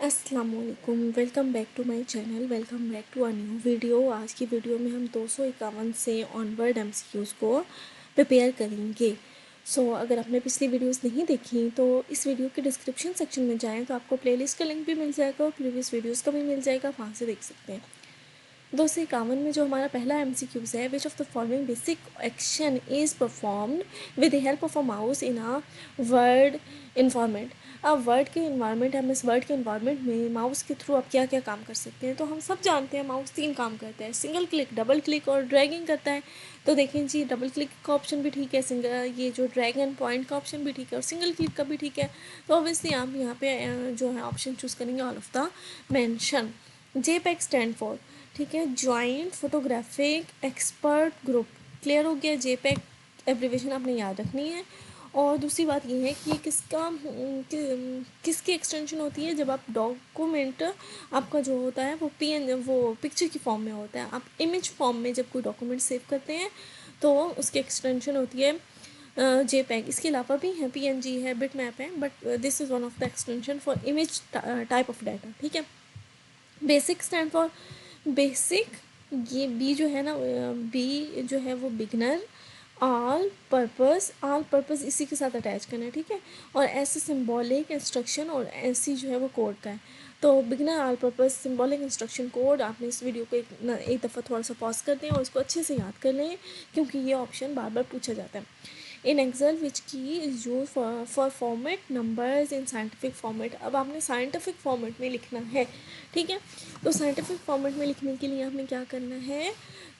अस्सलामुअलैकुम, welcome back to my channel. Welcome back to a new video. आज की video में हम 251 से ऑनवर्ड एमसीक्यूज़ को प्रिपेयर करेंगे। अगर आपने पिछली वीडियोस नहीं देखी तो इस वीडियो के डिस्क्रिप्शन सेक्शन में जाएं तो आपको प्लेलिस्ट का लिंक भी मिल जाएगा और प्रीवियस वीडियोस का भी मिल जाएगा, वहाँ से देख सकते हैं। 251 में जो हमारा पहला एमसीक्यूज़ है, which of the following basic action is performed with the help of a mouse in a word environment. अब वर्ड के इन्वायरमेंट, हम इस वर्ड के इन्वायरमेंट में माउस के थ्रू आप क्या क्या काम कर सकते हैं। तो हम सब जानते हैं माउस 3 काम करता है, सिंगल क्लिक, डबल क्लिक और ड्रैगिंग करता है। तो देखें जी, डबल क्लिक का ऑप्शन भी ठीक है, ये जो ड्रैग एंड पॉइंट का ऑप्शन भी ठीक है और सिंगल क्लिक का भी ठीक है। तो ऑब्वियसली आप यहाँ पे जो है ऑप्शन चूज़ करेंगे all of the mention. JPEG stand for, ठीक है, joint photographic expert group. Clear हो गया। JPEG एब्रीवेशन आपने याद रखनी है। और दूसरी बात ये है कि ये किसकी एक्सटेंशन होती है। जब आप डॉक्यूमेंट आपका जो होता है वो वो पिक्चर की फॉर्म में होता है। आप इमेज फॉर्म में जब कोई डॉक्यूमेंट सेव करते हैं तो उसकी एक्सटेंशन होती है JPEG। इसके अलावा भी है, PNG है, बिटमैप है, but this is one of the extension for image type of data. ठीक है। Basic stand for basic. ये बी जो है ना, बी जो है वो बिगनर। ऑल पर्पस इसी के साथ अटैच करना है, ठीक है। और ऐसे सिंबॉलिक इंस्ट्रक्शन और ऐसी जो है वो कोड का है। तो beginner all purpose symbolic instruction code, आपने इस वीडियो को एक दफ़ा थोड़ा सा पॉज कर दें और इसको अच्छे से याद कर लें, क्योंकि ये ऑप्शन बार बार पूछा जाता है। इन एक्सेल विच की is use for format numbers in scientific format. अब आपने साइंटिफिक फॉर्मेट में लिखना है, ठीक है। तो साइंटिफिक फॉर्मेट में लिखने के लिए आपने क्या करना है,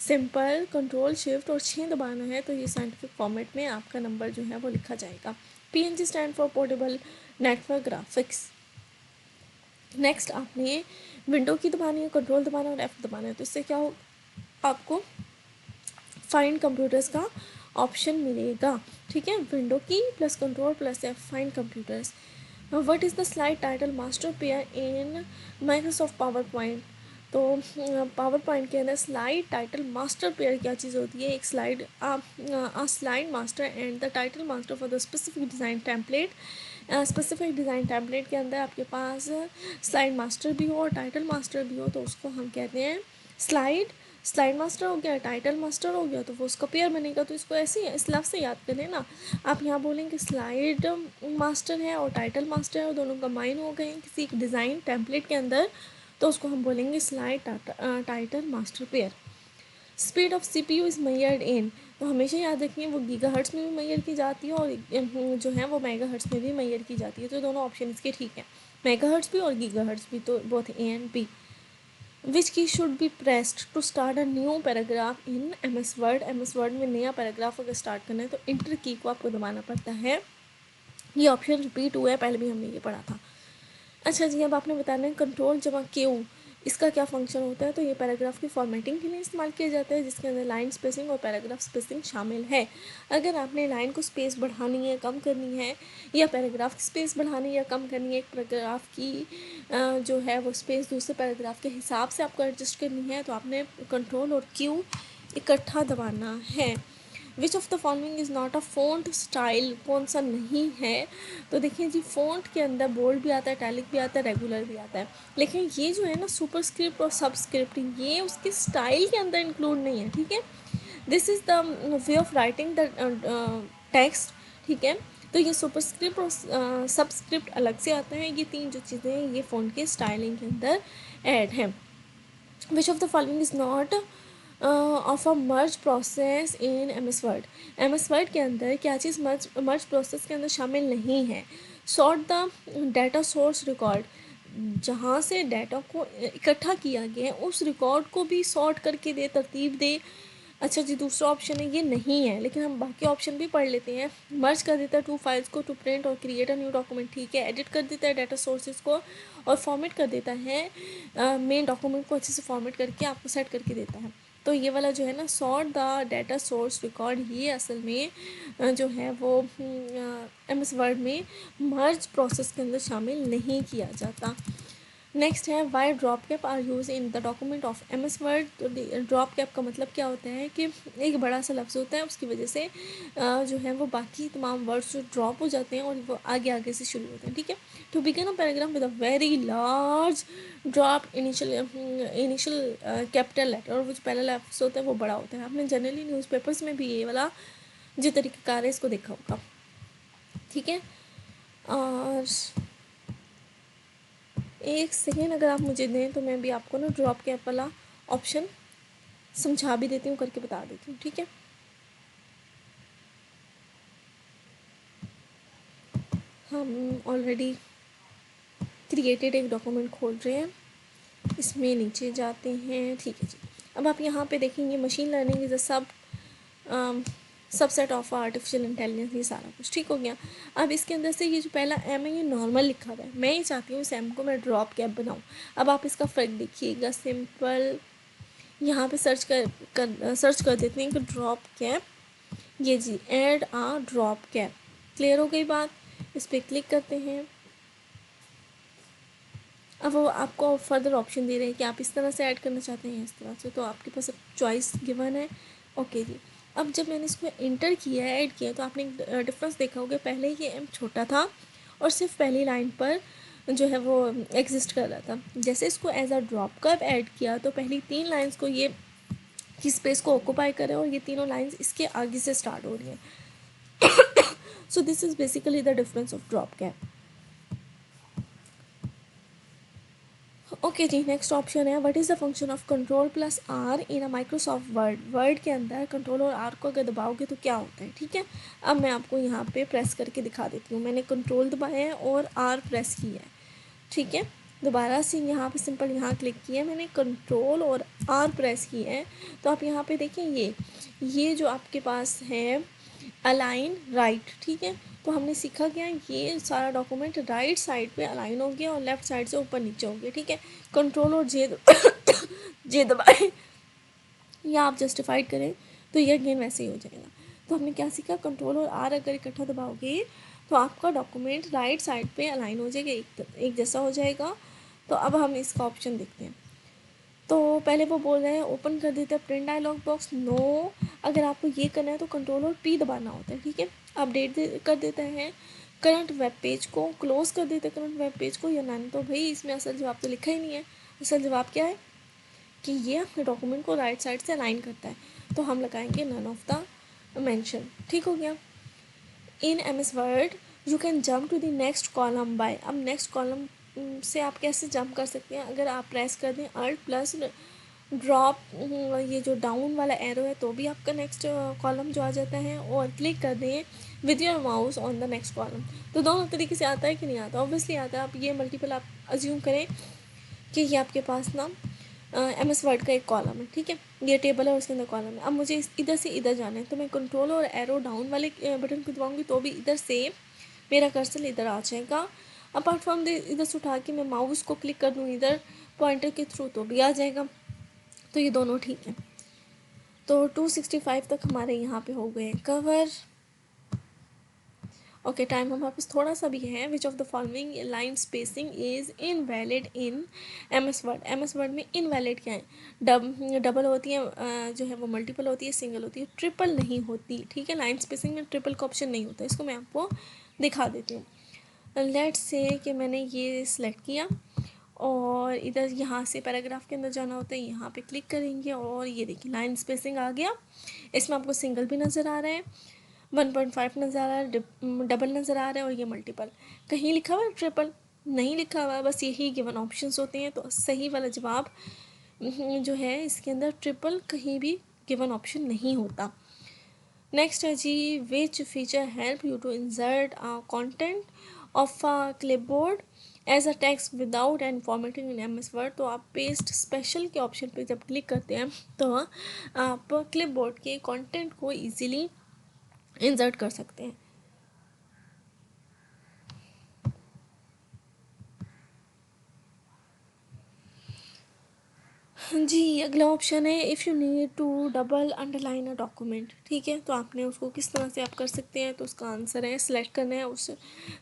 सिंपल कंट्रोल शिफ्ट और 6 दबाना है। तो ये साइंटिफिक फॉर्मेट में आपका नंबर जो है वो लिखा जाएगा। PNG stand for portable network graphics. Next आपने विंडो की दबानी है, कंट्रोल दबाना और F दबाना है। तो इससे क्या हो, आपको फाइंड कंप्यूटर्स का ऑप्शन मिलेगा, ठीक है। विंडो की plus control plus F, find computers. What is the slide title master pair in Microsoft power point. तो पावर पॉइंट के अंदर स्लाइड टाइटल मास्टर पेयर क्या चीज़ होती है। एक slide slide master and the title master for the specific design template. Specific design template के अंदर आपके पास स्लाइड मास्टर भी हो और टाइटल मास्टर भी हो, तो उसको हम कहते हैं स्लाइड मास्टर हो गया, टाइटल मास्टर हो गया, तो वो उसका पेयर बनेगा। तो इसको ऐसे ही इस लफ्ज़ से याद कर लेना। आप यहाँ बोलेंगे स्लाइड मास्टर है और टाइटल मास्टर है और दोनों कंबाइन हो गए किसी एक डिज़ाइन टेम्पलेट के अंदर, तो उसको हम बोलेंगे slide title master pair. Speed of CPU is measured in, तो हमेशा याद रखिए वो गीगाहर्ट्ज़ में भी मेजर की जाती है और जो है वो मेगाहर्ट्ज़ में भी मेजर की जाती है। तो दोनों ऑप्शन इसके ठीक है, मेगाहर्ट्ज़ भी और गीगाहर्ट्ज़ भी, तो both A and B। Which key should be pressed to start a new paragraph in MS Word. MS Word में नया पैराग्राफ अगर स्टार्ट करना है तो इंटर की को आपको दबाना पड़ता है। ये ऑप्शन रिपीट हुआ है, पहले भी हमने ये पढ़ा था। अच्छा जी, अब आपने बताना है कंट्रोल जमा Q, इसका क्या फंक्शन होता है। तो ये पैराग्राफ की फॉर्मेटिंग के लिए इस्तेमाल किया जाता है, जिसके अंदर लाइन स्पेसिंग और पैराग्राफ स्पेसिंग शामिल है। अगर आपने लाइन को स्पेस बढ़ानी है, कम करनी है, या पैराग्राफ की स्पेस बढ़ानी है या कम करनी है, एक पैराग्राफ की जो है वो स्पेस दूसरे पैराग्राफ के हिसाब से आपको एडजस्ट करनी है, तो आपने कंट्रोल और Q इकट्ठा दबाना है। Which of the following is not a font style, कौन सा नहीं है। तो देखिए जी, फ़ॉन्ट के अंदर बोल्ड भी आता है, इटैलिक भी आता है, रेगुलर भी आता है, लेकिन ये जो है ना सुपरस्क्रिप्ट और सबस्क्रिप्ट, ये उसके स्टाइल के अंदर इंक्लूड नहीं है, ठीक है। This is the way of writing the text, ठीक है। तो ये सुपरस्क्रिप्ट और सबस्क्रिप्ट अलग से आता है। ये तीन जो चीज़ें हैं ये फ़ॉन्ट के स्टाइलिंग के अंदर ऐड हैं। विच of the following is not of a merge process in MS Word. MS word के अंदर क्या चीज़ मर्ज प्रोसेस के अंदर शामिल नहीं है। Sort the data source record, जहाँ से डाटा को इकट्ठा किया गया है उस रिकॉर्ड को भी सॉर्ट करके दे, तरतीब दे। अच्छा जी, दूसरा ऑप्शन है ये नहीं है, लेकिन हम बाकी ऑप्शन भी पढ़ लेते हैं। मर्ज कर देता है टू फाइल्स को टू प्रिंट और क्रिएट अ न्यू डॉक्यूमेंट, ठीक है। एडिट कर देता है डाटा सोर्सेज को और फॉर्मेट कर देता है मेन डॉक्यूमेंट को अच्छे से फॉर्मेट करके आपको सेट करके देता है। तो ये वाला जो है ना, sort the data source record, ये असल में जो है वो MS वर्ड में मर्ज प्रोसेस के अंदर शामिल नहीं किया जाता। नेक्स्ट है why drop cap are use in the document of M S Word. तो ड्रॉप कैप का मतलब क्या होता है कि एक बड़ा सा लफ्ज़ होता है, उसकी वजह से जो है वो बाकी तमाम वर्ड्स जो ड्रॉप हो जाते हैं और वो आगे आगे से शुरू होते हैं, ठीक है। To begin a paragraph with a very large drop initial capital letter, और वो जो पहला लफ्ज़ होता है वो बड़ा होता है। आपने जनरली न्यूज़पेपर्स में भी ये वाला जो तरीक़ाकार है इसको देखा होगा, ठीक है। और एक सेकेंड अगर आप मुझे दें तो मैं भी आपको ना ड्रॉप कैप वाला ऑप्शन समझा भी देती हूँ, करके बता देती हूँ, ठीक है। हम ऑलरेडी क्रिएटेड एक डॉक्यूमेंट खोल रहे हैं, इसमें नीचे जाते हैं, ठीक है जी। अब आप यहाँ पे देखेंगे machine learning is a subset of artificial intelligence, ये सारा कुछ ठीक हो गया। अब इसके अंदर से ये जो पहला एम है ये नॉर्मल लिखा हुआ है, मैं ये चाहती हूँ इस एम को मैं ड्रॉप कैप बनाऊँ। अब आप इसका फ़र्क देखिएगा, सिंपल यहाँ पे सर्च कर देते हैं कि ड्रॉप कैप, ये जी ऐड आ ड्रॉप कैप, क्लियर हो गई बात। इस पर क्लिक करते हैं। अब वो आपको फर्दर ऑप्शन दे रहे हैं कि आप इस तरह से ऐड करना चाहते हैं, इस तरह से, तो आपके पास अब चॉइस गिवन है, ओके जी। अब जब मैंने इसको इंटर किया है, ऐड किया, तो आपने डिफरेंस देखा होगा, पहले ये एम छोटा था और सिर्फ पहली लाइन पर जो है वो एग्जिस्ट कर रहा था। जैसे इसको एज अ ड्रॉप कब ऐड किया तो पहली 3 लाइंस को ये की स्पेस को ऑक्यूपाई करे और ये तीनों लाइंस इसके आगे से स्टार्ट हो रही हैं। So this is basically the difference of drop cap. Okay जी, नेक्स्ट ऑप्शन है what is the function of control plus R in a Microsoft Word. Word के अंदर कंट्रोल और आर को अगर दबाओगे तो क्या होता है, ठीक है। अब मैं आपको यहाँ पे प्रेस करके दिखा देती हूँ। मैंने कंट्रोल दबाया है और आर प्रेस किया है, ठीक है। दोबारा से यहाँ पे सिंपल यहाँ क्लिक किया है मैंने, कंट्रोल और आर प्रेस किया है, तो आप यहाँ पे देखें ये जो आपके पास है अलाइन राइट, ठीक है। तो हमने सीखा क्या, ये सारा डॉक्यूमेंट राइट साइड पे अलाइन हो गया और लेफ्ट साइड से ऊपर नीचे हो गया, ठीक है। कंट्रोल और जे दबाए या आप जस्टिफाइड करें तो ये अगेन वैसे ही हो जाएगा। तो हमने क्या सीखा, कंट्रोल और आर अगर इकट्ठा दबाओगे तो आपका डॉक्यूमेंट राइट साइड पे अलाइन हो जाएगा, एक जैसा हो जाएगा। तो अब हम इसका ऑप्शन देखते हैं। तो पहले वो बोल रहे हैं ओपन कर देते हैं प्रिंट डायलॉग बॉक्स, नो। अगर आपको ये करना है तो कंट्रोल और पी दबाना होता है, ठीक है। अपडेट कर देता है करंट वेब पेज को, क्लोज कर देते हैं करंट वेब पेज को या नन। तो भाई इसमें असल जवाब तो लिखा ही नहीं है। असल जवाब क्या है कि ये अपने डॉक्यूमेंट को राइट साइड से अलाइन करता है, तो हम लगाएंगे नन ऑफ द मेंशन, ठीक हो गया। In M S Word you can jump to the next column by. अब नेक्स्ट कॉलम से आप कैसे जंप कर सकते हैं, अगर आप प्रेस कर दें अल्ट प्लस ड्रॉप ये जो डाउन वाला एरो है तो भी आपका नेक्स्ट कॉलम जो आ जाता है, और क्लिक कर दें with your mouse on the next column. तो दोनों तरीके से आता है कि नहीं आता, ऑब्वियसली आता है। आप ये मल्टीपल आप अज्यूम करें कि ये आपके पास ना एम एस वर्ड का एक कॉलम है, ठीक है। ये टेबल है, उसके अंदर कॉलम है। अब मुझे इधर से इधर जाना है, तो मैं कंट्रोल और एरो डाउन वाले बटन को दबाऊंगी तो भी इधर से मेरा कर्सर इधर आ जाएगा। अपार्ट फ्रॉम इधर से उठा के मैं माउस को क्लिक कर दूँ इधर पॉइंटर के थ्रू तो भी आ जाएगा। तो ये दोनों ठीक है। तो 265 तक हमारे यहाँ पे हो गए कवर। ओके, टाइम हमारे पास थोड़ा सा भी है। Which of the following line spacing is invalid in M S Word. M S Word में इनवैलिड क्या है, डबल होती है, जो है वो मल्टीपल होती है, सिंगल होती है, ट्रिपल नहीं होती, ठीक है। लाइन स्पेसिंग में ट्रिपल का ऑप्शन नहीं होता। इसको मैं आपको दिखा देती हूँ। लेट्स से कि मैंने ये सिलेक्ट किया और इधर यहाँ से पैराग्राफ के अंदर जाना होता है, यहाँ पे क्लिक करेंगे और ये देखिए लाइन स्पेसिंग आ गया। इसमें आपको सिंगल भी नज़र आ रहा है, 1.5 नज़र आ रहा है, डबल नज़र आ रहा है, और ये मल्टीपल। कहीं लिखा हुआ है ट्रिपल नहीं लिखा हुआ है, बस यही गिवन ऑप्शंस होते हैं। तो सही वाला जवाब जो है इसके अंदर ट्रिपल कहीं भी गिवन ऑप्शन नहीं होता। नेक्स्ट है जी, which feature help you to insert content of a clipboard as a text without and formatting in M S Word. तो आप पेस्ट स्पेशल के ऑप्शन पे जब क्लिक करते हैं तो आप क्लिपबोर्ड के कंटेंट को इजीली इंसर्ट कर सकते हैं। जी, अगला ऑप्शन है if you need to double underline a document, ठीक है। तो आपने उसको किस तरह से आप कर सकते हैं, तो उसका आंसर है सिलेक्ट करना है, उस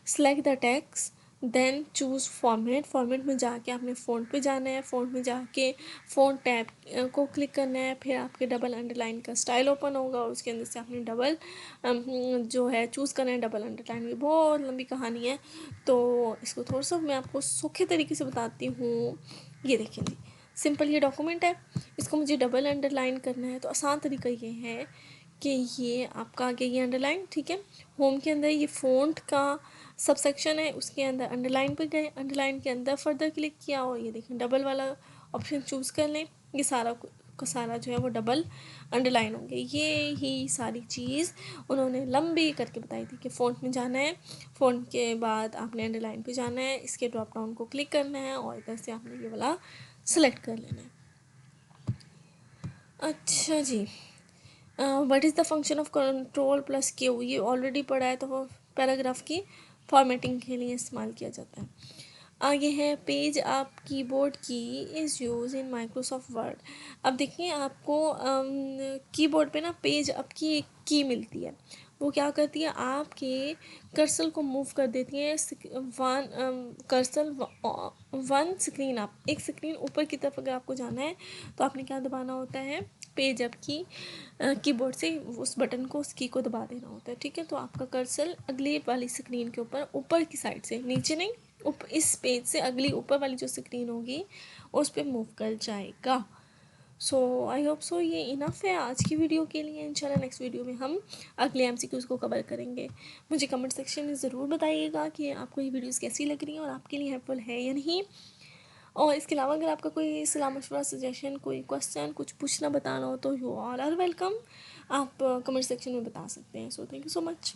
select the text then choose format में जाके आपने फ़ॉन्ट पे जाना है, फ़ॉन्ट में जाके फ़ॉन्ट टैब को क्लिक करना है, फिर आपके डबल अंडरलाइन का स्टाइल ओपन होगा और उसके अंदर से आपने डबल जो है चूज़ करना है डबल अंडरलाइन की। बहुत लंबी कहानी है, तो इसको थोड़ा सा मैं आपको सूखे तरीके से बताती हूँ। ये देखिए जी, सिंपल ये डॉक्यूमेंट है, इसको मुझे डबल अंडरलाइन करना है, तो आसान तरीका ये है कि ये आपका आगे ये अंडरलाइन, ठीक है, होम के अंदर ये फ़ॉन्ट का सब सेक्शन है, उसके अंदर अंडरलाइन पे गए, अंडरलाइन के अंदर फर्दर क्लिक किया और ये देखें डबल वाला ऑप्शन चूज़ कर लें, ये सारा का सारा जो है वो डबल अंडरलाइन होंगे। ये ही सारी चीज़ उन्होंने लंबी करके बताई थी कि फ़ॉन्ट में जाना है, फ़ॉन्ट के बाद आपने अंडरलाइन पे जाना है, इसके ड्रॉप डाउन को क्लिक करना है और इधर से आपने ये वाला सेलेक्ट कर लेना है। अच्छा जी, what is the function of control plus Q, ये ऑलरेडी पढ़ा है, तो वो पैराग्राफ की फॉर्मेटिंग के लिए इस्तेमाल किया जाता है। आगे है पेज अप कीबोर्ड की is use in Microsoft word. अब देखिए आपको कीबोर्ड पे ना पेज अप की एक की मिलती है, वो क्या करती है आपके कर्सर को मूव कर देती है one cursor one screen up, एक स्क्रीन ऊपर की तरफ अगर आपको जाना है तो आपने क्या दबाना होता है, पेज अप की कीबोर्ड से उस बटन को उस की को दबा देना होता है, ठीक है। तो आपका कर्सर अगली वाली स्क्रीन के ऊपर की साइड से, नीचे नहीं, इस पेज से अगली ऊपर वाली जो स्क्रीन होगी उस पर मूव कर जाएगा। सो आई होप सो ये इनफ है आज की वीडियो के लिए। इंशाल्लाह नेक्स्ट वीडियो में हम अगले एमसीक्यूज़ को कवर करेंगे। मुझे कमेंट सेक्शन में ज़रूर बताइएगा कि आपको ये वीडियोस कैसी लग रही हैं और आपके लिए हेल्पफुल है या नहीं। और इसके अलावा अगर आपका कोई सलाह मशवरा सजेशन, कोई क्वेश्चन, कुछ पूछना बताना हो तो यू ऑल आर वेलकम, आप कमेंट सेक्शन में बता सकते हैं। So thank you so much.